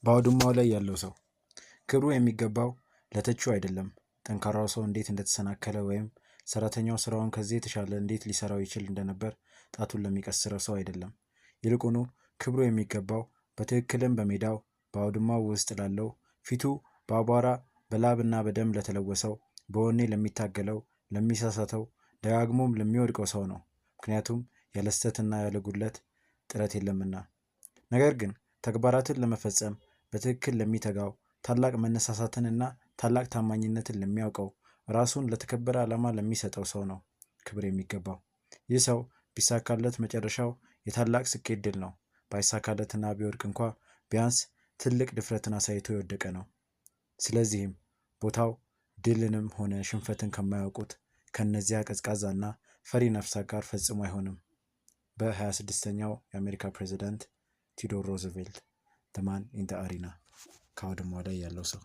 በአውድማው ላይ ያለው ሰው ክብሩ የሚገባው ለተቺው አይደለም። ጠንካራው ሰው እንዴት እንደተሰናከለ ወይም ሰራተኛው ስራውን ከዚህ የተሻለ እንዴት ሊሰራው ይችል እንደነበር ጣቱን ለሚቀስረው ሰው አይደለም። ይልቁኑ ክብሩ የሚገባው በትክክልም በሜዳው በአውድማው ውስጥ ላለው ፊቱ በአቧራ በላብና በደም ለተለወሰው በወኔ ለሚታገለው ለሚሳሳተው ደጋግሞም ለሚወድቀው ሰው ነው። ምክንያቱም ያለ ስህተትና ያለ ጉድለት ጥረት የለምና። ነገር ግን ተግባራትን ለመፈጸም በትክክል ለሚተጋው ታላቅ መነሳሳትንና ታላቅ ታማኝነትን ለሚያውቀው ራሱን ለተከበረ ዓላማ ለሚሰጠው ሰው ነው ክብር የሚገባው። ይህ ሰው ቢሳካለት መጨረሻው የታላቅ ስኬት ድል ነው። ባይሳካለትና ቢወድቅ እንኳ ቢያንስ ትልቅ ድፍረትን አሳይቶ የወደቀ ነው። ስለዚህም ቦታው ድልንም ሆነ ሽንፈትን ከማያውቁት ከነዚያ ቀዝቃዛና ፈሪ ነፍሳት ጋር ፈጽሞ አይሆንም። በ26ኛው የአሜሪካ ፕሬዝዳንት ቲዎዶር ሮዝቬልት ዘ ማን ኢን ዘ አሪና ከአውድማው ላይ ያለው ሰው